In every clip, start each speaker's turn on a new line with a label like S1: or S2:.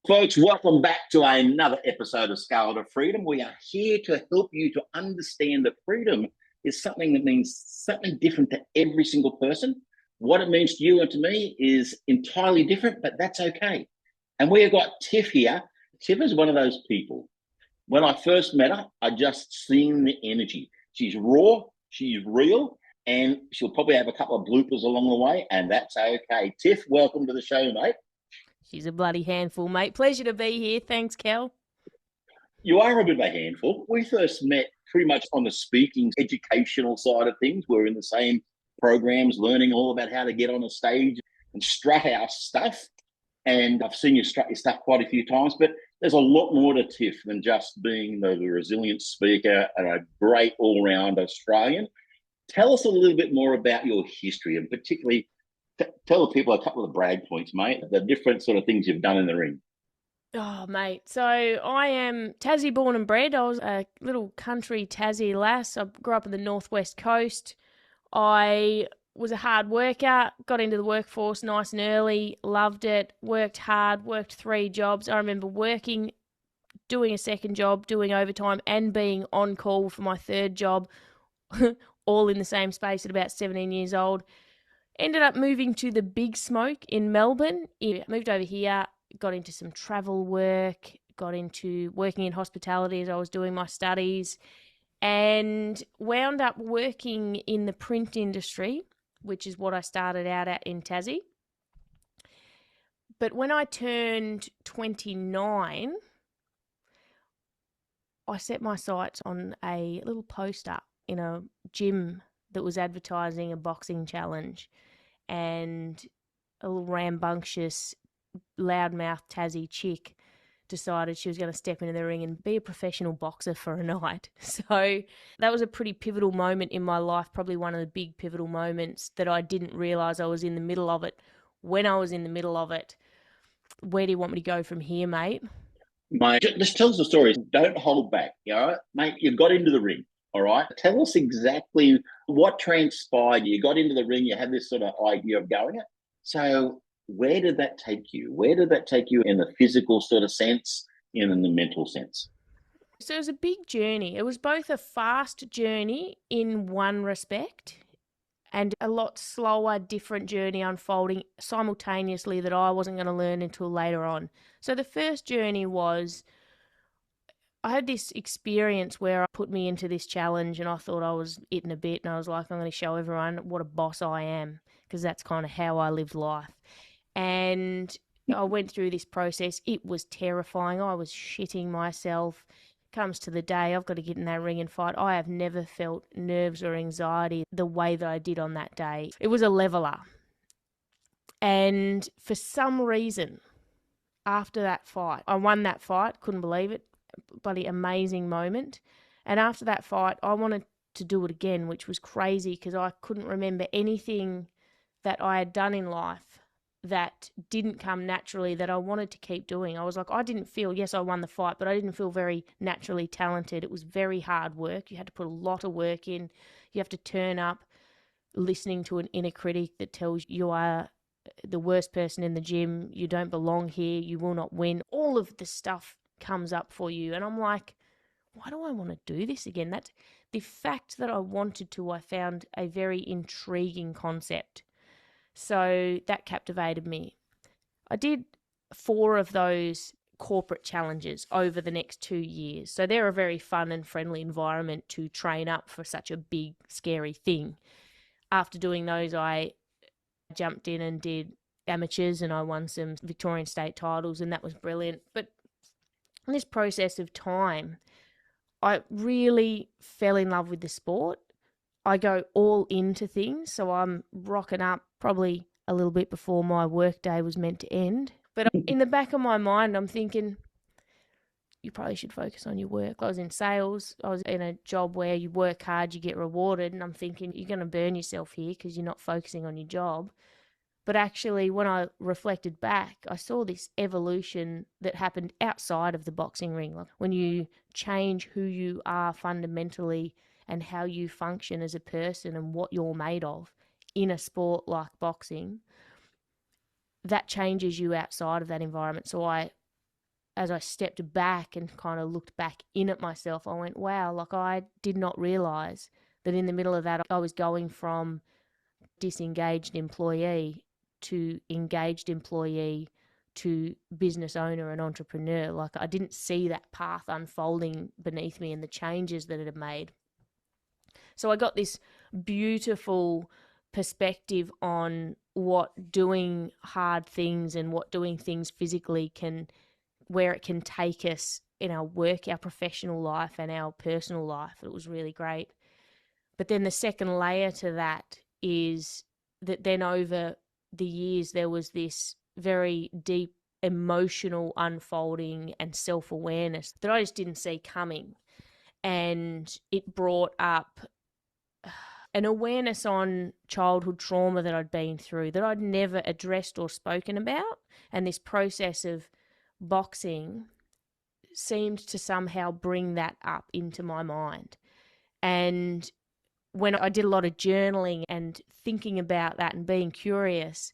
S1: Folks, welcome back to another episode of Scale to Freedom. We are here to help you to understand that freedom is something that means something different to every single person. What it means to you and to me is entirely different, but that's okay. And we have got Tiff here. Tiff is one of those people. When I first met her, I just seen the energy. She's raw, she's real, and she'll probably have a couple of bloopers along the way, and that's okay. Tiff, welcome to the show, mate.
S2: She's a bloody handful, mate. Pleasure to be here. Thanks, Kel.
S1: You are a bit of a handful. We first met pretty much on the speaking educational side of things. We're in the same programs, learning all about how to get on a stage and strut our stuff. And I've seen you strut your stuff quite a few times, but there's a lot more to Tiff than just being the resilient speaker and a great all-round Australian. Tell us a little bit more about your history, and particularly tell the people a couple of brag points, mate, the different sort of things you've done in the ring.
S2: Oh, mate. So I am Tassie-born and bred. I was a little country Tassie lass. I grew up in the northwest coast. I was a hard worker, got into the workforce nice and early, loved it, worked hard, worked 3 jobs. I remember working, doing a second job, doing overtime, and being on call for my 3rd job, all in the same space at about 17 years old. Ended up moving to the big smoke in Melbourne. Moved over here, got into some travel work, got into working in hospitality as I was doing my studies, and wound up working in the print industry, which is what I started out at in Tassie. But when I turned 29, I set my sights on a little poster in a gym that was advertising a boxing challenge, and a little rambunctious, loudmouth Tassie chick decided she was going to step into the ring and be a professional boxer for a night. So that was a pretty pivotal moment in my life, probably one of the big pivotal moments that I didn't realise I was in the middle of it. When I was in the middle of it, where do you want me to go from here, mate?
S1: Mate, just tell us the story. Don't hold back, all right? Mate, you got into the ring, all right? Tell us exactly what transpired. You got into the ring, you had this sort of idea of going it. So where did that take you? Where did that take you in the physical sort of sense and in the mental sense?
S2: So it was a big journey. It was both a fast journey in one respect and a lot slower, different journey unfolding simultaneously that I wasn't going to learn until later on. So the first journey was, I had this experience where I put me into this challenge and I thought I was it in a bit, and I was like, I'm going to show everyone what a boss I am, because that's kind of how I lived life. And I went through this process. It was terrifying. I was shitting myself. Comes to the day I've got to get in that ring and fight. I have never felt nerves or anxiety the way that I did on that day. It was a leveler. And for some reason, after that fight, I won that fight. Couldn't believe it. Bloody amazing moment. And after that fight, I wanted to do it again, which was crazy because I couldn't remember anything that I had done in life that didn't come naturally that I wanted to keep doing. I was like, I didn't feel, yes, I won the fight, but I didn't feel very naturally talented. It was very hard work. You had to put a lot of work in. You have to turn up listening to an inner critic that tells you are the worst person in the gym. You don't belong here. You will not win. All of the stuff comes up for you. And I'm like, why do I want to do this again? That's the fact that I wanted to, I found a very intriguing concept. So that captivated me. I did 4 of those corporate challenges over the next 2 years. So they're a very fun and friendly environment to train up for such a big, scary thing. After doing those, I jumped in and did amateurs, and I won some Victorian state titles, and that was brilliant. But in this process of time, I really fell in love with the sport. I go all into things, so I'm rocking up probably a little bit before my work day was meant to end. But in the back of my mind, I'm thinking, you probably should focus on your work. I was in sales. I was in a job where you work hard, you get rewarded. And I'm thinking, you're going to burn yourself here because you're not focusing on your job. But actually, when I reflected back, I saw this evolution that happened outside of the boxing ring. Like when you change who you are fundamentally and how you function as a person and what you're made of in a sport like boxing, that changes you outside of that environment. So I as I stepped back and kind of looked back in at myself, I went, wow, like I did not realise that in the middle of that, I was going from disengaged employee to engaged employee to business owner and entrepreneur. Like I didn't see that path unfolding beneath me and the changes that it had made. So I got this beautiful perspective on what doing hard things and what doing things physically can, where it can take us in our work, our professional life and our personal life. It was really great. But then the second layer to that is that then over the years, there was this very deep emotional unfolding and self-awareness that I just didn't see coming. And it brought up an awareness on childhood trauma that I'd been through that I'd never addressed or spoken about. And this process of boxing seemed to somehow bring that up into my mind. And when I did a lot of journaling and thinking about that and being curious,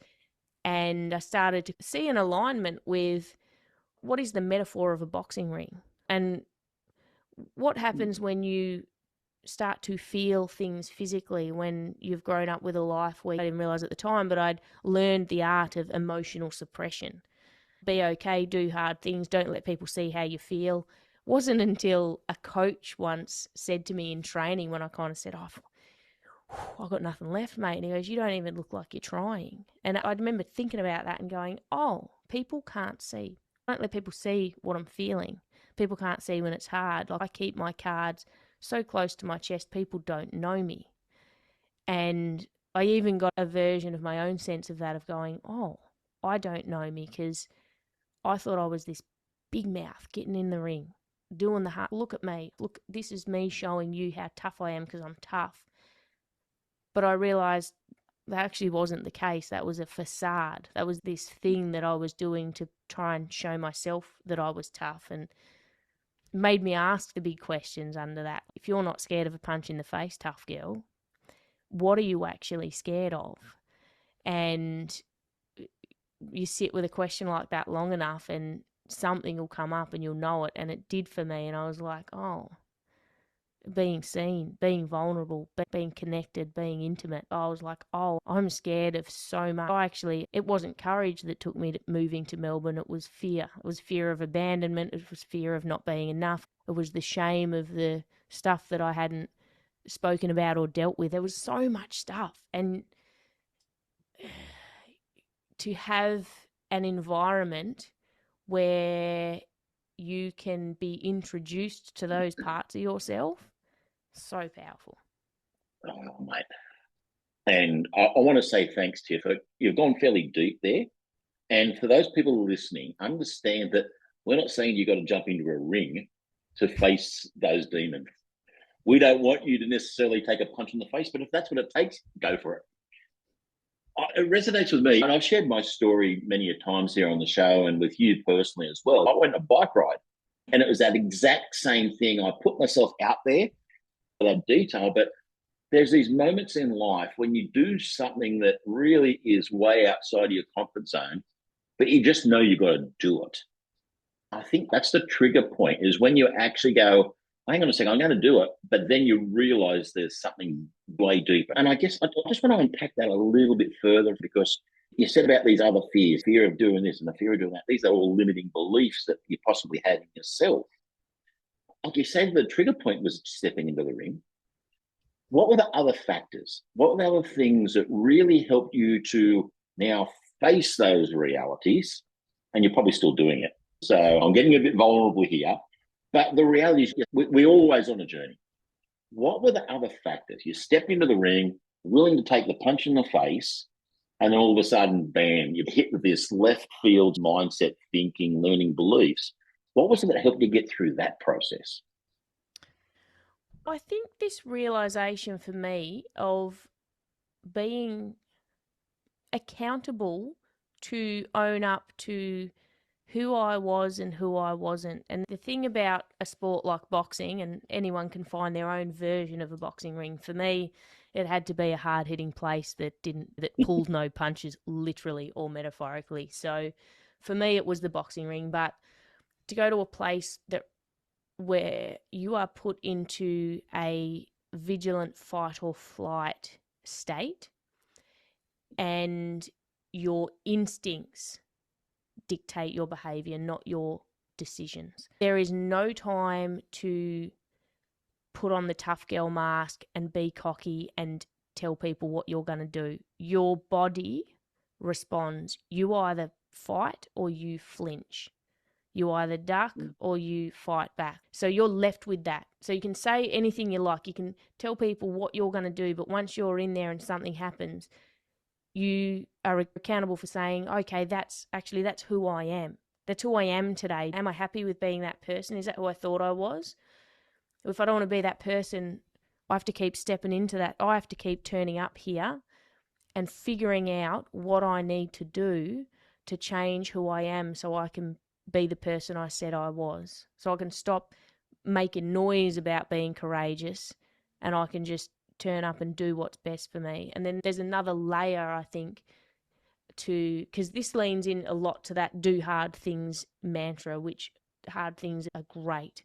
S2: and I started to see an alignment with what is the metaphor of a boxing ring and what happens when you start to feel things physically when you've grown up with a life where I didn't realise at the time, but I'd learned the art of emotional suppression. Be okay, do hard things, don't let people see how you feel. Wasn't until a coach once said to me in training when I kind of said, I've got nothing left, mate. And he goes, you don't even look like you're trying. And I remember thinking about that and going, oh, people can't see. I don't let people see what I'm feeling. People can't see when it's hard. Like I keep my cards so close to my chest, people don't know me. And I even got a version of my own sense of that, of going, oh, I don't know me, because I thought I was this big mouth getting in the ring, doing the hard, look at me, look, this is me showing you how tough I am because I'm tough. But I realised that actually wasn't the case. That was a facade. That was this thing that I was doing to try and show myself that I was tough, and made me ask the big questions under that. If you're not scared of a punch in the face, tough girl, what are you actually scared of? And you sit with a question like that long enough and something will come up and you'll know it. And it did for me. And I was like, oh, being seen, being vulnerable, being connected, being intimate. I was like, oh, I'm scared of so much. It wasn't courage that took me to moving to Melbourne. It was fear. It was fear of abandonment. It was fear of not being enough. It was the shame of the stuff that I hadn't spoken about or dealt with. There was so much stuff. And to have an environment where you can be introduced to those parts of yourself, so powerful.
S1: Oh, mate. And I want to say thanks, Tiff. You've gone fairly deep there. And for those people listening, understand that we're not saying you've got to jump into a ring to face those demons. We don't want you to necessarily take a punch in the face, but if that's what it takes, go for it. It resonates with me. And I've shared my story many a times here on the show and with you personally as well. I went on a bike ride and it was that exact same thing. I put myself out there for that detail, but there's these moments in life when you do something that really is way outside of your comfort zone, but you just know you've got to do it. I think that's the trigger point, is when you actually go, hang on a second, I'm going to do it, but then you realize there's something way deeper. And I guess I just want to unpack that a little bit further, because you said about these other fears, fear of doing this and the fear of doing that. These are all limiting beliefs that you possibly had in yourself. Like you said, the trigger point was stepping into the ring. What were the other factors? What were the other things that really helped you to now face those realities? And you're probably still doing it. So I'm getting a bit vulnerable here. But the reality is we're always on a journey. What were the other factors? You stepped into the ring, willing to take the punch in the face, and then all of a sudden, bam, you're hit with this left field mindset, thinking, learning beliefs. What was it that helped you get through that process?
S2: I think this realization for me of being accountable to own up to who I was and who I wasn't. And the thing about a sport like boxing, and anyone can find their own version of a boxing ring. For me, it had to be a hard-hitting place that pulled no punches, literally or metaphorically. So for me, it was the boxing ring. But to go to a place where you are put into a vigilant fight or flight state, and your instincts dictate your behavior, not your decisions. There is no time to put on the tough girl mask and be cocky and tell people what you're going to do. Your body responds. You either fight or you flinch. You either duck or you fight back. So you're left with that. So you can say anything you like. You can tell people what you're going to do, but once you're in there and something happens, you are accountable for saying, okay, that's who I am. That's who I am today. Am I happy with being that person? Is that who I thought I was? If I don't want to be that person, I have to keep stepping into that. I have to keep turning up here and figuring out what I need to do to change who I am so I can be the person I said I was. So I can stop making noise about being courageous and I can just turn up and do what's best for me. And then there's another layer, I think, because this leans in a lot to that do hard things mantra, which hard things are great.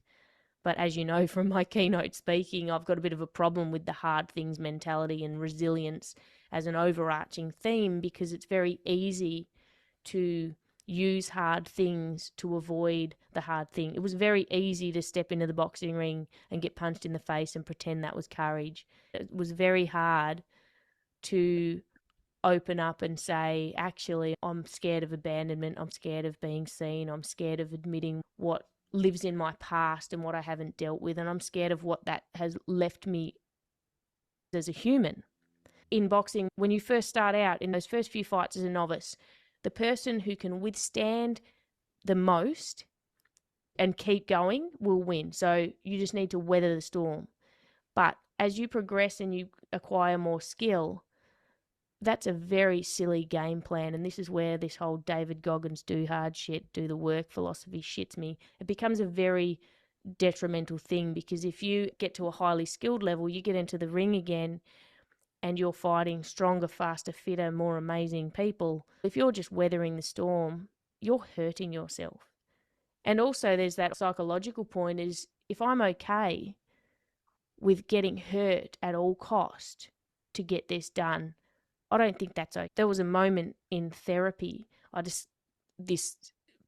S2: But as you know from my keynote speaking, I've got a bit of a problem with the hard things mentality and resilience as an overarching theme, because it's very easy to use hard things to avoid the hard thing. It was very easy to step into the boxing ring and get punched in the face and pretend that was courage. It was very hard to open up and say, actually, I'm scared of abandonment. I'm scared of being seen. I'm scared of admitting what lives in my past and what I haven't dealt with. And I'm scared of what that has left me as a human. In boxing, when you first start out, in those first few fights as a novice, the person who can withstand the most and keep going will win. So you just need to weather the storm. But as you progress and you acquire more skill, that's a very silly game plan. And this is where this whole David Goggins do hard shit, do the work philosophy shits me. It becomes a very detrimental thing, because if you get to a highly skilled level, you get into the ring again and you're fighting stronger, faster, fitter, more amazing people. If you're just weathering the storm, you're hurting yourself. And also there's that psychological point is, if I'm okay with getting hurt at all cost to get this done, I don't think that's okay. There was a moment in therapy, this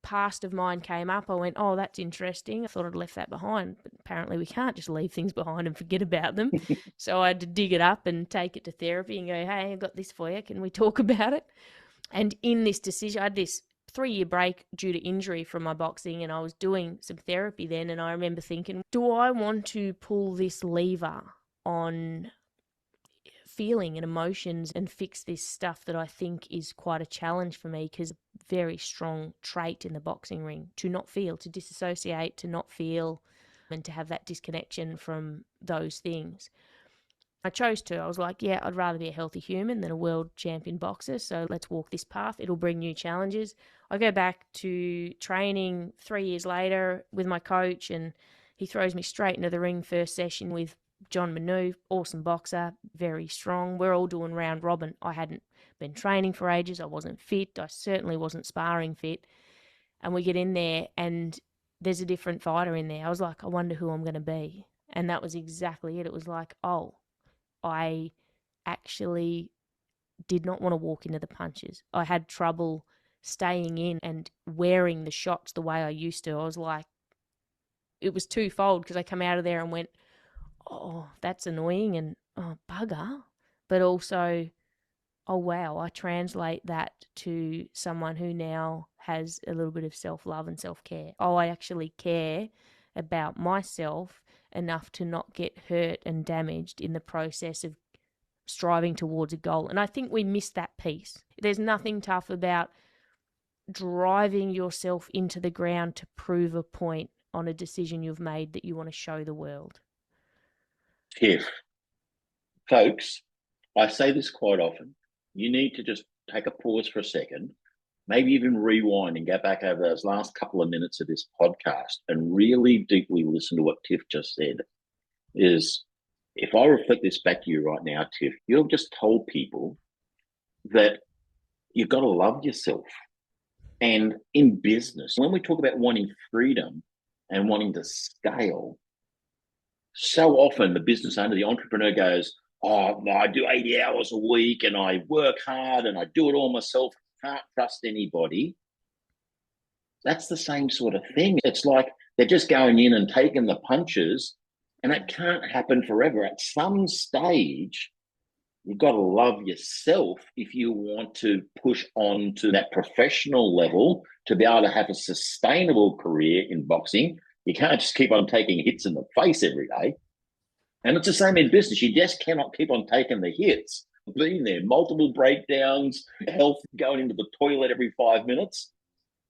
S2: past of mine came up. I went, oh, that's interesting. I thought I'd left that behind, but apparently we can't just leave things behind and forget about them. So I had to dig it up and take it to therapy and go, hey, I've got this for you. Can we talk about it? And in this decision, I had this 3-year break due to injury from my boxing, and I was doing some therapy then, and I remember thinking, do I want to pull this lever on feeling and emotions and fix this stuff that I think is quite a challenge for me, because very strong trait in the boxing ring to not feel, to disassociate, to not feel, and to have that disconnection from those things. I chose to. I was like, yeah, I'd rather be a healthy human than a world champion boxer, so let's walk this path. It'll bring new challenges. I go back to training 3 years later with my coach, and he throws me straight into the ring first session with John Manu, awesome boxer, very strong. We're all doing round robin. I hadn't been training for ages. I wasn't fit. I certainly wasn't sparring fit. And we get in there and there's a different fighter in there. I was like, I wonder who I'm going to be. And that was exactly it. It was like, oh, I actually did not want to walk into the punches. I had trouble staying in and wearing the shots the way I used to. I was like, it was twofold, because I come out of there and went, oh, that's annoying, and oh, bugger. But also, oh, wow, I translate that to someone who now has a little bit of self-love and self-care. Oh, I actually care about myself enough to not get hurt and damaged in the process of striving towards a goal. And I think we miss that piece. There's nothing tough about driving yourself into the ground to prove a point on a decision you've made that you want to show the world.
S1: Tiff, folks, I say this quite often. You need to just take a pause for a second, maybe even rewind and go back over those last couple of minutes of this podcast and really deeply listen to what Tiff just said. Is, if I reflect this back to you right now, Tiff, you've just told people that you've got to love yourself. And in business, when we talk about wanting freedom and wanting to scale, so often the business owner, the entrepreneur goes, oh, I do 80 hours a week and I work hard and I do it all myself. Can't trust anybody. That's the same sort of thing. It's like they're just going in and taking the punches, and it can't happen forever. At some stage, you've got to love yourself if you want to push on to that professional level to be able to have a sustainable career in boxing. You can't just keep on taking hits in the face every day. And it's the same in business. You just cannot keep on taking the hits. Being there, multiple breakdowns, health going into the toilet every 5 minutes.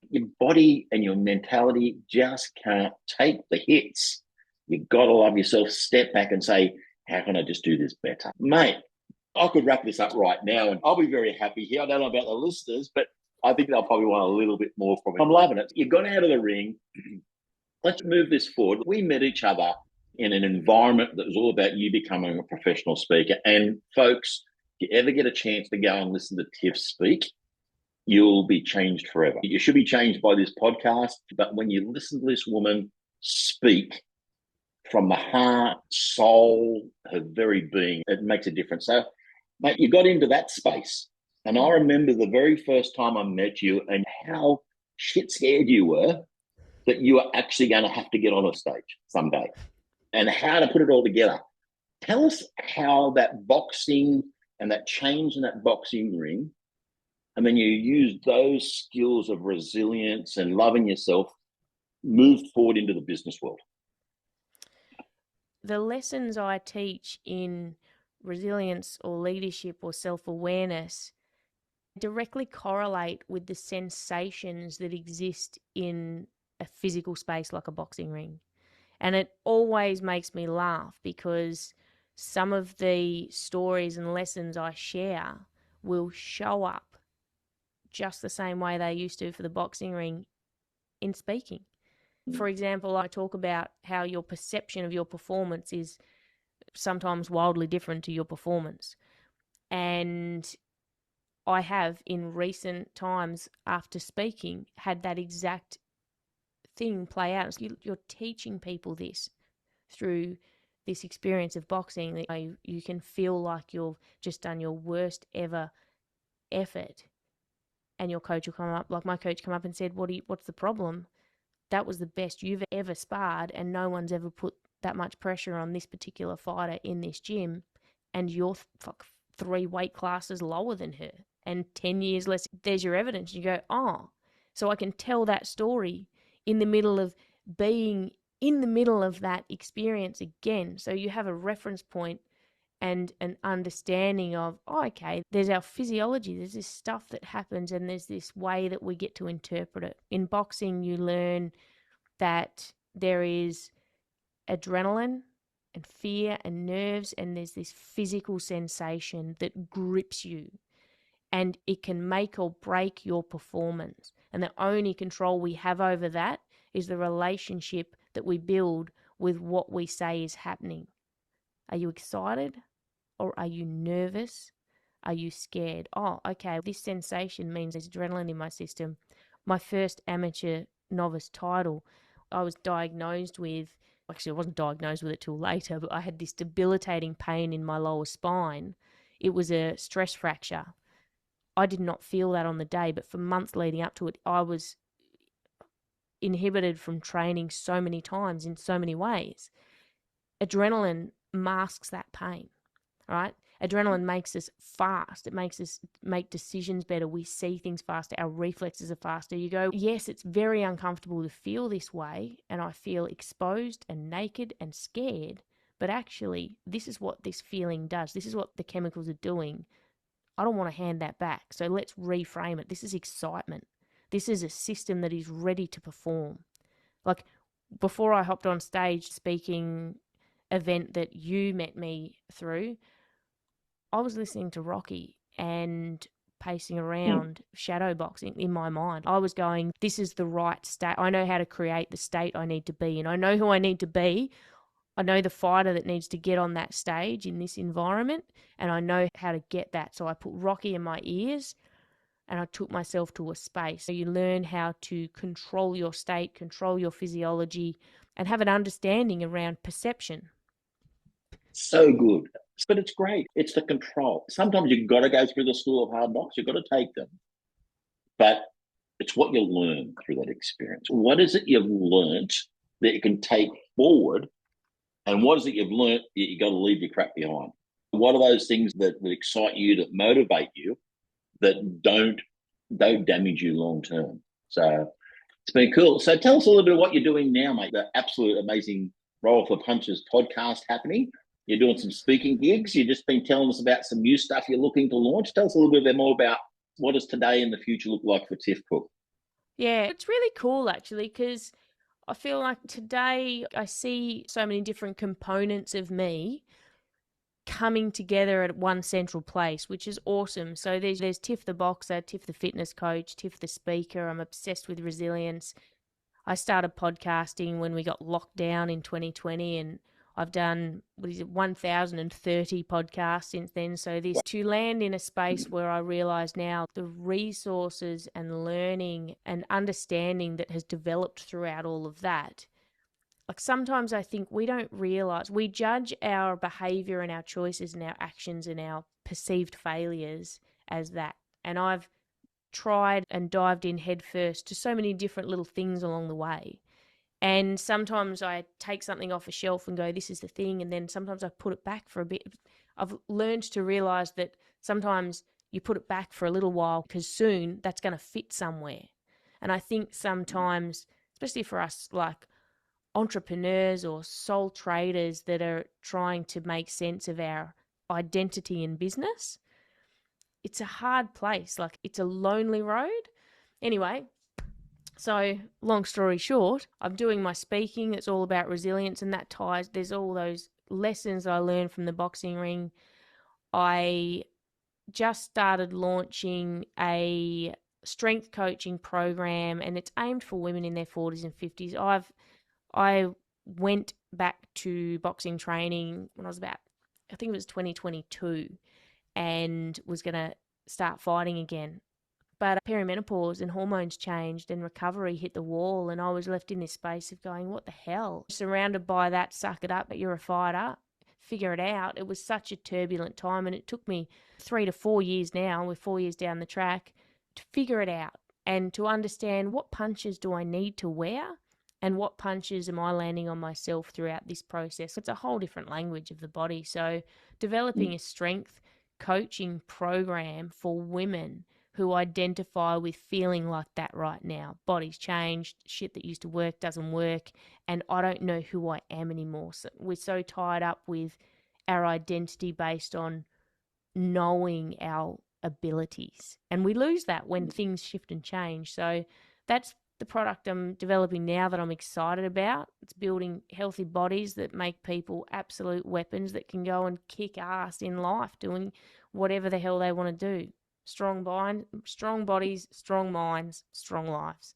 S1: Your body and your mentality just can't take the hits. You've got to love yourself, step back and say, how can I just do this better? Mate, I could wrap this up right now and I'll be very happy here. I don't know about the listeners, but I think they'll probably want a little bit more from it. I'm loving it. You've gone out of the ring. Let's move this forward. We met each other in an environment that was all about you becoming a professional speaker. And folks, if you ever get a chance to go and listen to Tiff speak, you'll be changed forever. You should be changed by this podcast, but when you listen to this woman speak from the heart, soul, her very being, it makes a difference. So, mate, you got into that space. And I remember the very first time I met you and how shit scared you were that you were actually going to have to get on a stage someday and how to put it all together. Tell us how that boxing and that change in that boxing ring, and then you use those skills of resilience and loving yourself, moved forward into the business world.
S2: The lessons I teach in resilience or leadership or self-awareness directly correlate with the sensations that exist in a physical space like a boxing ring. And it always makes me laugh because some of the stories and lessons I share will show up just the same way they used to for the boxing ring in speaking. For example, I talk about how your perception of your performance is sometimes wildly different to your performance. And I have, in recent times after speaking, had that exact thing play out. You're teaching people this through this experience of boxing, that you can feel like you've just done your worst ever effort, and your coach will come up, like my coach come up and said, what's the problem? That was the best you've ever sparred, and no one's ever put that much pressure on this particular fighter in this gym, and you're 3 weight classes lower than her and 10 years less. There's your evidence. You go, oh, so I can tell that story in the middle of being in the middle of that experience again. So you have a reference point and an understanding of, oh, okay, there's our physiology, there's this stuff that happens, and there's this way that we get to interpret it. In boxing, you learn that there is adrenaline and fear and nerves, and there's this physical sensation that grips you, and it can make or break your performance. And the only control we have over that is the relationship that we build with what we say is happening. Are you excited? Or are you nervous? Are you scared? Oh, okay, this sensation means there's adrenaline in my system. My first amateur novice title, I was diagnosed with, actually I wasn't diagnosed with it till later, but I had this debilitating pain in my lower spine. It was a stress fracture. I did not feel that on the day, but for months leading up to it, I was inhibited from training so many times in so many ways. Adrenaline masks that pain. Right? Adrenaline makes us fast. It makes us make decisions better. We see things faster. Our reflexes are faster. You go, yes, it's very uncomfortable to feel this way, and I feel exposed and naked and scared, but actually, this is what this feeling does. This is what the chemicals are doing. I don't want to hand that back. So let's reframe it. This is excitement. This is a system that is ready to perform. Like before I hopped on stage speaking event that you met me through, I was listening to Rocky and pacing around, shadow boxing in my mind. I was going, this is the right state. I know how to create the state I need to be, and I know who I need to be. I know the fighter that needs to get on that stage in this environment, and I know how to get that. So I put Rocky in my ears, and I took myself to a space. So you learn how to control your state, control your physiology, and have an understanding around perception.
S1: So good. But it's great. It's the control. Sometimes you've got to go through the school of hard knocks. You've got to take them. But it's what you learn through that experience. What is it you've learned that you can take forward? And what is it you've learned that you've got to leave your crap behind? What are those things that excite you, that motivate you, that don't damage you long term? So it's been cool. So tell us a little bit of what you're doing now, mate. The absolute amazing Roll for Punches podcast happening. You're doing some speaking gigs. You've just been telling us about some new stuff you're looking to launch. Tell us a little bit more about what does today and the future look like for Tiff Cook?
S2: Yeah, it's really cool actually, because I feel like today I see so many different components of me coming together at one central place, which is awesome. So there's Tiff the boxer, Tiff the fitness coach, Tiff the speaker. I'm obsessed with resilience. I started podcasting when we got locked down in 2020, and I've done 1,030 podcasts since then. So this to land in a space where I realize now the resources and learning and understanding that has developed throughout all of that. Like sometimes I think we don't realize, we judge our behavior and our choices and our actions and our perceived failures as that. And I've tried and dived in headfirst to so many different little things along the way. And sometimes I take something off a shelf and go, this is the thing. And then sometimes I put it back for a bit. I've learned to realize that sometimes you put it back for a little while because soon that's going to fit somewhere. And I think sometimes, especially for us like entrepreneurs or sole traders that are trying to make sense of our identity in business, it's a hard place. Like it's a lonely road. Anyway, so long story short, I'm doing my speaking. It's all about resilience, and that ties, there's all those lessons I learned from the boxing ring. I just started launching a strength coaching program, and it's aimed for women in their 40s and 50s. I went back to boxing training when I was about, I think it was 2022, and was going to start fighting again. But perimenopause and hormones changed and recovery hit the wall, and I was left in this space of going, what the hell? Surrounded by that, suck it up, but you're a fighter, figure it out. It was such a turbulent time, and it took me 3 to 4 years now, we're 4 years down the track, to figure it out and to understand what punches do I need to wear and what punches am I landing on myself throughout this process. It's a whole different language of the body. So developing a strength coaching program for women who identify with feeling like that right now. Body's changed, shit that used to work doesn't work, and I don't know who I am anymore. So we're so tied up with our identity based on knowing our abilities, and we lose that when things shift and change. So that's the product I'm developing now that I'm excited about. It's building healthy bodies that make people absolute weapons that can go and kick ass in life doing whatever the hell they want to do. Strong bodies, strong minds, strong lives.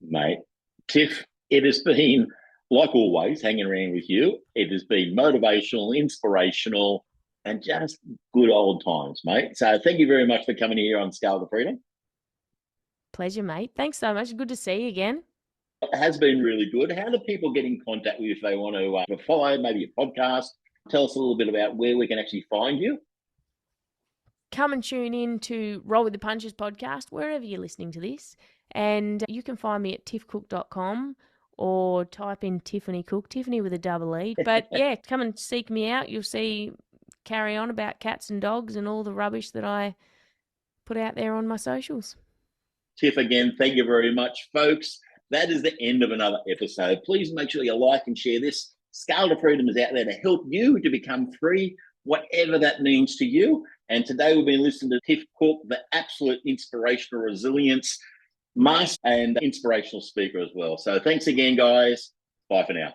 S1: Mate, Tiff, it has been, like always, hanging around with you. It has been motivational, inspirational, and just good old times, mate. So thank you very much for coming here on Scale to Freedom.
S2: Pleasure, mate. Thanks so much. Good to see you again.
S1: It has been really good. How do people get in contact with you if they want to follow maybe a podcast? Tell us a little bit about where we can actually find you.
S2: Come and tune in to Roll with the Punches podcast, wherever you're listening to this. And you can find me at tiffcook.com or type in Tiffany Cook, Tiffany with a double E. But yeah, come and seek me out. You'll see carry on about cats and dogs and all the rubbish that I put out there on my socials.
S1: Tiff, again, thank you very much, folks. That is the end of another episode. Please make sure you like and share this. Scale to Freedom is out there to help you to become free, whatever that means to you. And today we've been listening to Tiff Cook, the absolute inspirational resilience master and inspirational speaker as well. So thanks again, guys. Bye for now.